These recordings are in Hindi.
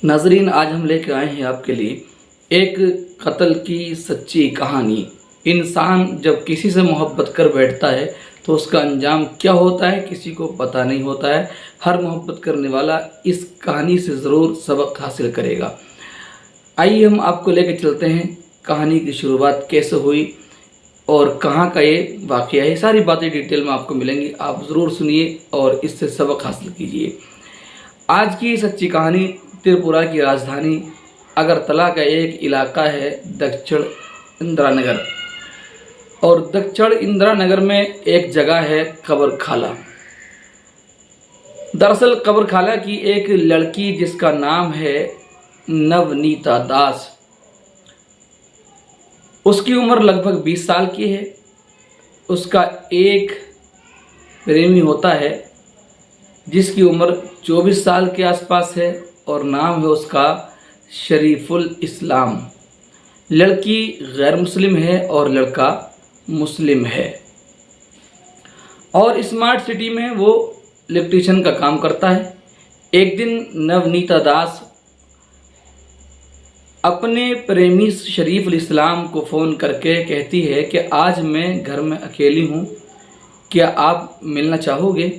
नाजरीन, आज हम लेकर आए हैं आपके लिए एक कत्ल की सच्ची कहानी। इंसान जब किसी से मोहब्बत कर बैठता है तो उसका अंजाम क्या होता है किसी को पता नहीं होता है। हर मोहब्बत करने वाला इस कहानी से ज़रूर सबक हासिल करेगा। आइए हम आपको लेकर चलते हैं, कहानी की शुरुआत कैसे हुई और कहाँ का ये वाक़या है। ये सारी बातें डिटेल में आपको मिलेंगी, आप ज़रूर सुनिए और इससे सबक हासिल कीजिए। आज की सच्ची कहानी त्रिपुरा की राजधानी अगरतला का एक इलाका है दक्षिण इंदिरा नगर। और दक्षिण इंदिरा नगर में एक जगह है कब्रखाला। दरअसल कब्रखाला की एक लड़की जिसका नाम है नवनीता दास, उसकी उम्र लगभग 20 साल की है। उसका एक प्रेमी होता है जिसकी उम्र 24 साल के आसपास है और नाम है उसका शरीफुल इस्लाम। लड़की गैर मुस्लिम है और लड़का मुस्लिम है और स्मार्ट सिटी में वो इलेक्ट्रीशियन का काम करता है। एक दिन नवनीता दास अपने प्रेमी शरीफुल इस्लाम को फ़ोन करके कहती है कि आज मैं घर में अकेली हूँ, क्या आप मिलना चाहोगे।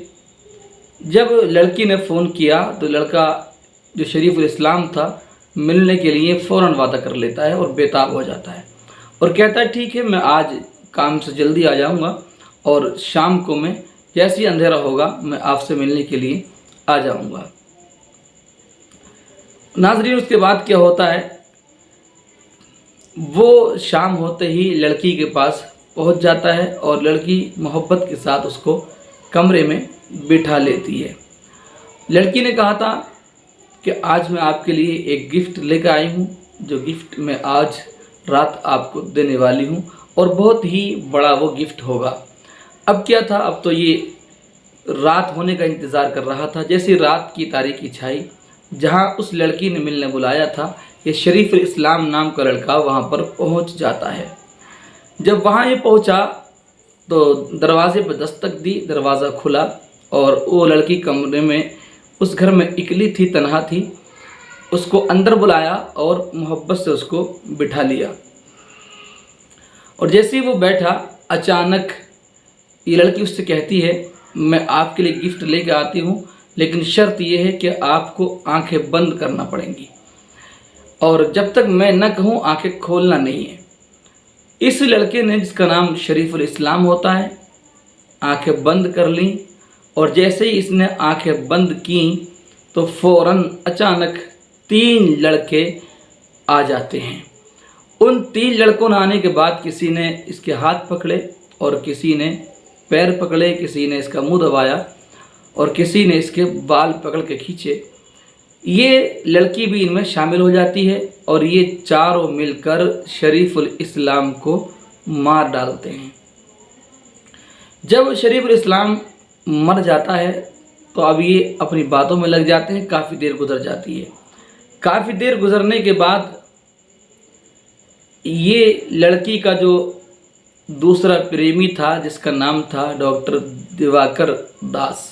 जब लड़की ने फ़ोन किया तो लड़का जो शरीफुल इस्लाम था मिलने के लिए फ़ौरन वादा कर लेता है और बेताब हो जाता है और कहता है ठीक है, मैं आज काम से जल्दी आ जाऊंगा और शाम को मैं जैसे ही अंधेरा होगा मैं आपसे मिलने के लिए आ जाऊंगा। नाज़रीन, उसके बाद क्या होता है, वो शाम होते ही लड़की के पास पहुंच जाता है और लड़की मोहब्बत के साथ उसको कमरे में बिठा लेती है। लड़की ने कहा था कि आज मैं आपके लिए एक गिफ्ट लेकर आई हूँ, जो गिफ्ट मैं आज रात आपको देने वाली हूँ और बहुत ही बड़ा वो गिफ्ट होगा। अब क्या था, अब तो ये रात होने का इंतज़ार कर रहा था। जैसी रात की तारीकी छाई, जहाँ उस लड़की ने मिलने बुलाया था, ये शरीफुल इस्लाम नाम का लड़का वहाँ पर पहुँच जाता है। जब वहाँ ये पहुँचा तो दरवाजे पर दस्तक दी, दरवाज़ा खुला और वो लड़की कमरे में उस घर में अकेली थी, तन्हा थी। उसको अंदर बुलाया और मोहब्बत से उसको बिठा लिया और जैसे ही वो बैठा, अचानक ये लड़की उससे कहती है मैं आपके लिए गिफ्ट लेके आती हूँ, लेकिन शर्त ये है कि आपको आंखें बंद करना पड़ेंगी और जब तक मैं न कहूँ आंखें खोलना नहीं है। इस लड़के ने, जिसका नाम शरीफुल इस्लाम होता है, आंखें बंद कर लीं और जैसे ही इसने आंखें बंद की तो फ़ौरन अचानक 3 लड़के आ जाते हैं। उन 3 लड़कों ने आने के बाद किसी ने इसके हाथ पकड़े और किसी ने पैर पकड़े, किसी ने इसका मुंह दबाया और किसी ने इसके बाल पकड़ के खींचे। ये लड़की भी इनमें शामिल हो जाती है और ये चारों मिलकर शरीफुल इस्लाम को मार डालते हैं। जब शरीफुल इस्लाम मर जाता है तो अब ये अपनी बातों में लग जाते हैं। काफ़ी देर गुजर जाती है। काफ़ी देर गुजरने के बाद ये लड़की का जो दूसरा प्रेमी था, जिसका नाम था डॉक्टर दिवाकर दास,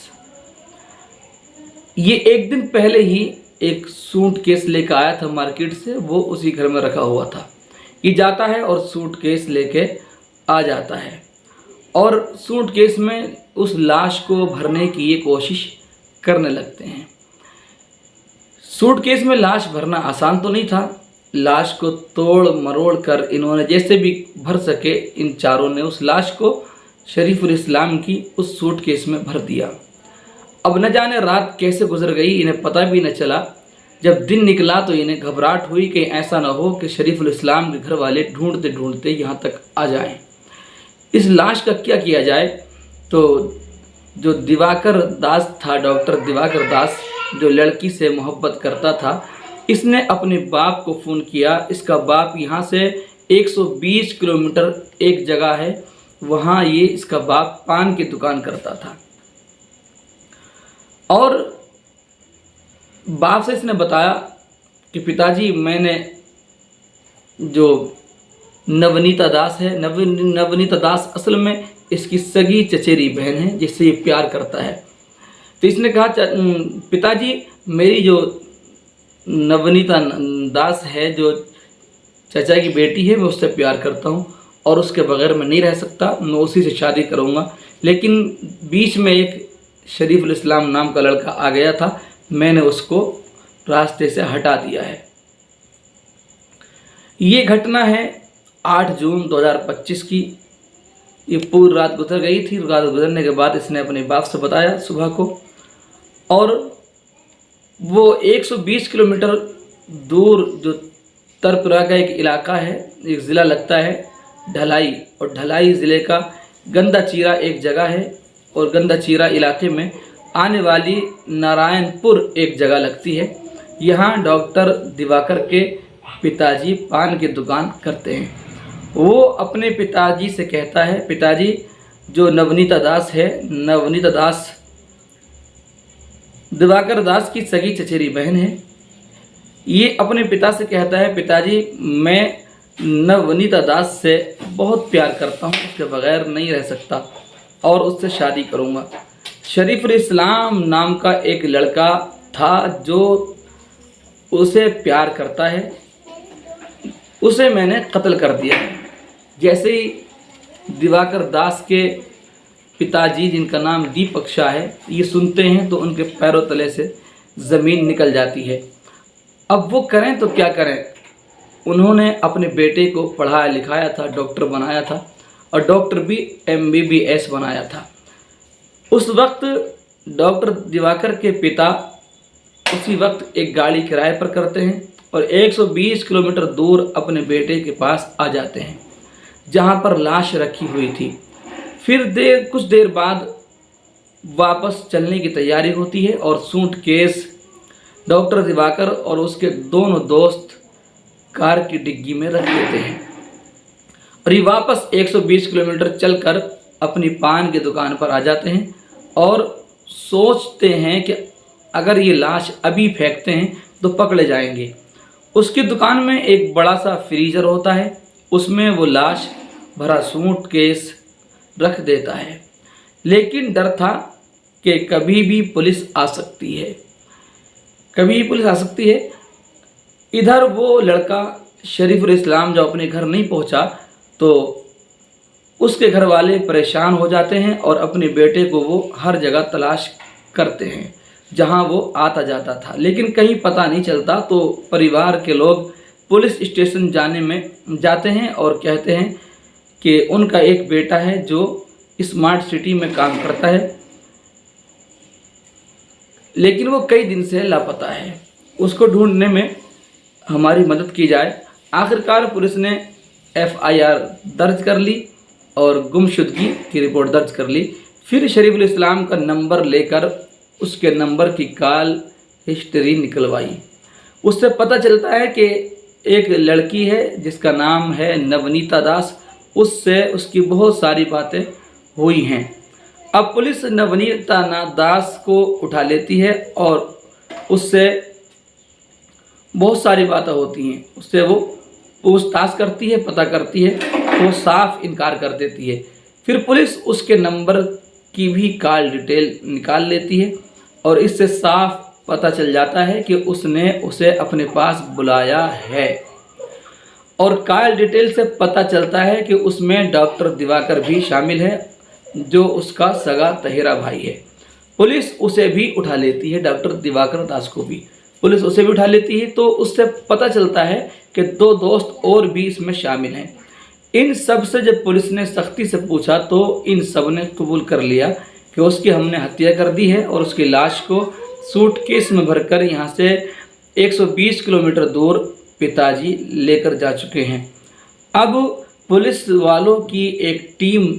ये एक दिन पहले ही एक सूटकेस लेकर आया था मार्केट से, वो उसी घर में रखा हुआ था। ये जाता है और सूटकेस लेके आ जाता है और सूटकेस में उस लाश को भरने की ये कोशिश करने लगते हैं। सूटकेस में लाश भरना आसान तो नहीं था। लाश को तोड़ मरोड़ कर इन्होंने जैसे भी भर सके, इन चारों ने उस लाश को शरीफुल इस्लाम की उस सूटकेस में भर दिया। अब न जाने रात कैसे गुजर गई, इन्हें पता भी न चला। जब दिन निकला तो इन्हें घबराहट हुई कि ऐसा न हो कि शरीफुल इस्लाम के घर वाले ढूंढते ढूंढते यहाँ तक आ जाएं। इस लाश का क्या किया जाए। तो जो दिवाकर दास था, डॉक्टर दिवाकर दास, जो लड़की से मोहब्बत करता था, इसने अपने बाप को फ़ोन किया। इसका बाप यहाँ से 120 किलोमीटर एक जगह है, वहाँ ये इसका बाप पान की दुकान करता था और बाप से इसने बताया कि पिताजी, मैंने जो नवनीता दास है, नवनीता दास असल में इसकी सगी चचेरी बहन है जिससे ये प्यार करता है। तो इसने कहा पिताजी, मेरी जो नवनीता दास है जो चाचा की बेटी है, मैं उससे प्यार करता हूँ और उसके बगैर मैं नहीं रह सकता, मैं उसी से शादी करूँगा। लेकिन बीच में एक शरीफुल इस्लाम नाम का लड़का आ गया था, मैंने उसको रास्ते से हटा दिया है। ये घटना है 8 जून 2025 की। ये पूरी रात गुजर गई थी। रात गुजरने के बाद इसने अपने बाप से बताया सुबह को, और वो 120 किलोमीटर दूर जो तरपुरा का एक इलाका है, एक ज़िला लगता है ढलाई, और ढलाई ज़िले का गंदा चीरा एक जगह है, और गंदा चीरा इलाके में आने वाली नारायणपुर एक जगह लगती है। यहाँ डॉक्टर दिवाकर के पिताजी पान की दुकान करते हैं। वो अपने पिताजी से कहता है, पिताजी जो नवनीता दास है, नवनीता दास दिवाकर दास की सगी चचेरी बहन है, ये अपने पिता से कहता है, पिताजी मैं नवनीता दास से बहुत प्यार करता हूँ, उसके बगैर नहीं रह सकता और उससे शादी करूँगा। शरीफुल इस्लाम नाम का एक लड़का था जो उसे प्यार करता है, उसे मैंने कत्ल कर दिया है। जैसे ही दिवाकर दास के पिताजी, जिनका नाम दीपक शाह है, ये सुनते हैं तो उनके पैरों तले से ज़मीन निकल जाती है। अब वो करें तो क्या करें। उन्होंने अपने बेटे को पढ़ाया लिखाया था, डॉक्टर बनाया था, और डॉक्टर भी MBBS बनाया था। उस वक्त डॉक्टर दिवाकर के पिता उसी वक्त एक गाड़ी किराए पर करते हैं और 120 किलोमीटर दूर अपने बेटे के पास आ जाते हैं, जहाँ पर लाश रखी हुई थी। फिर कुछ देर बाद वापस चलने की तैयारी होती है और सूटकेस डॉक्टर दिवाकर और उसके दोनों दोस्त कार की डिग्गी में रख देते हैं, और ये वापस 120 किलोमीटर चलकर अपनी पान की दुकान पर आ जाते हैं और सोचते हैं कि अगर ये लाश अभी फेंकते हैं तो पकड़े जाएंगे। उसकी दुकान में एक बड़ा सा फ्रीज़र होता है, उसमें वो लाश भरा सूटकेस रख देता है, लेकिन डर था कि कभी भी पुलिस आ सकती है, कभी भी पुलिस आ सकती है। इधर वो लड़का शरीफुल इस्लाम जो अपने घर नहीं पहुंचा तो उसके घर वाले परेशान हो जाते हैं और अपने बेटे को वो हर जगह तलाश करते हैं जहां वो आता जाता था, लेकिन कहीं पता नहीं चलता। तो परिवार के लोग पुलिस स्टेशन जाते हैं और कहते हैं कि उनका एक बेटा है जो स्मार्ट सिटी में काम करता है, लेकिन वो कई दिन से लापता है, उसको ढूंढने में हमारी मदद की जाए। आखिरकार पुलिस ने FIR दर्ज कर ली और गुमशुदगी की रिपोर्ट दर्ज कर ली। फिर शरीफुल इस्लाम का नंबर लेकर उसके नंबर की कॉल हिस्ट्री निकलवाई। उससे पता चलता है कि एक लड़की है जिसका नाम है नवनीता दास, उससे उसकी बहुत सारी बातें हुई हैं। अब पुलिस नवनीता दास को उठा लेती है और उससे बहुत सारी बातें होती हैं, उससे वो पूछताछ करती है, पता करती है, तो वो साफ इनकार कर देती है। फिर पुलिस उसके नंबर की भी कॉल डिटेल निकाल लेती है और इससे साफ पता चल जाता है कि उसने उसे अपने पास बुलाया है, और कॉल डिटेल से पता चलता है कि उसमें डॉक्टर दिवाकर भी शामिल है जो उसका सगा तहेरा भाई है। पुलिस उसे भी उठा लेती है, डॉक्टर दिवाकर दास को भी पुलिस उसे भी उठा लेती है। तो उससे पता चलता है कि 2 दोस्त और भी इसमें शामिल हैं। इन सब से जब पुलिस ने सख्ती से पूछा तो इन सब ने कबूल कर लिया कि उसकी हमने हत्या कर दी है और उसकी लाश को सूटकेस में भरकर यहाँ से 120 किलोमीटर दूर पिताजी लेकर जा चुके हैं। अब पुलिस वालों की एक टीम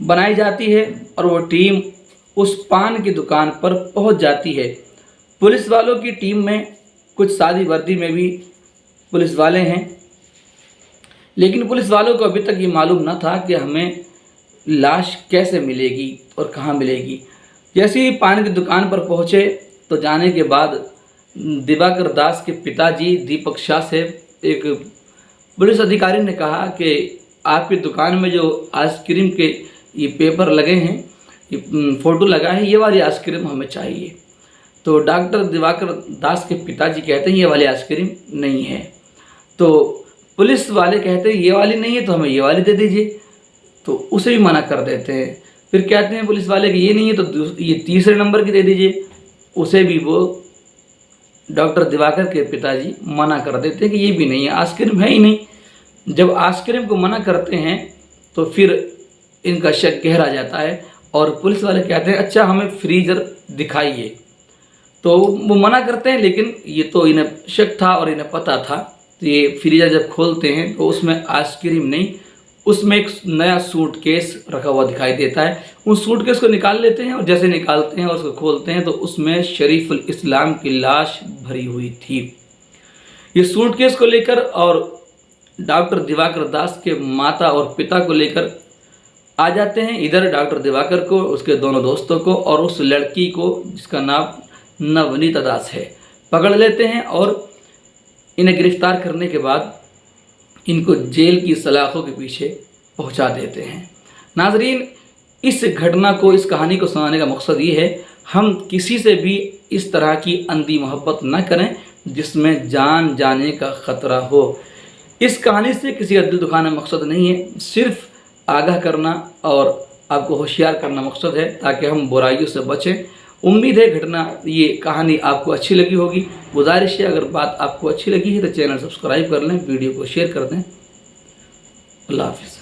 बनाई जाती है और वो टीम उस पान की दुकान पर पहुंच जाती है। पुलिस वालों की टीम में कुछ सादी वर्दी में भी पुलिस वाले हैं, लेकिन पुलिस वालों को अभी तक ये मालूम न था कि हमें लाश कैसे मिलेगी और कहाँ मिलेगी। जैसे ही पान की दुकान पर पहुँचे तो जाने के बाद दिवाकर दास के पिताजी दीपक शाह से एक पुलिस अधिकारी ने कहा कि आपकी दुकान में जो आइसक्रीम के ये पेपर लगे हैं, ये फ़ोटो लगा है, ये वाली आइसक्रीम हमें चाहिए। तो डॉक्टर दिवाकर दास के पिताजी कहते हैं ये वाली आइसक्रीम नहीं है। तो पुलिस वाले कहते हैं ये वाली नहीं है तो हमें ये वाली दे दीजिए, तो उसे भी मना कर देते हैं। फिर कहते हैं पुलिस वाले कि ये नहीं है तो ये तीसरे नंबर की दे दीजिए, उसे भी वो डॉक्टर दिवाकर के पिताजी मना कर देते हैं कि ये भी नहीं है, आइसक्रीम है ही नहीं। जब आइसक्रीम को मना करते हैं तो फिर इनका शक गहरा जाता है और पुलिस वाले कहते हैं अच्छा हमें फ्रीजर दिखाइए। तो वो मना करते हैं, लेकिन ये तो इन्हें शक था और इन्हें पता था। तो ये फ्रीजर जब खोलते हैं तो उसमें आइसक्रीम नहीं, उसमें एक नया सूटकेस रखा हुआ दिखाई देता है। उस सूटकेस को निकाल लेते हैं और जैसे निकालते हैं और उसको खोलते हैं तो उसमें शरीफुल इस्लाम की लाश भरी हुई थी। ये सूटकेस को लेकर और डॉक्टर दिवाकर दास के माता और पिता को लेकर आ जाते हैं इधर, डॉक्टर दिवाकर को, उसके दोनों दोस्तों को और उस लड़की को जिसका नाम नवनीता दास है, पकड़ लेते हैं और इन्हें गिरफ्तार करने के बाद इनको जेल की सलाखों के पीछे पहुंचा देते हैं। नाजरीन, इस घटना को, इस कहानी को सुनाने का मकसद ये है हम किसी से भी इस तरह की अंधी मोहब्बत न करें जिसमें जान जाने का ख़तरा हो। इस कहानी से किसी का दिल दुखाना मकसद नहीं है, सिर्फ आगाह करना और आपको होशियार करना मकसद है ताकि हम बुराइयों से बचें। उम्मीद है घटना, ये कहानी आपको अच्छी लगी होगी। गुजारिश है अगर बात आपको अच्छी लगी है तो चैनल सब्सक्राइब कर लें, वीडियो को शेयर कर दें। अल्लाह हाफ़िज़।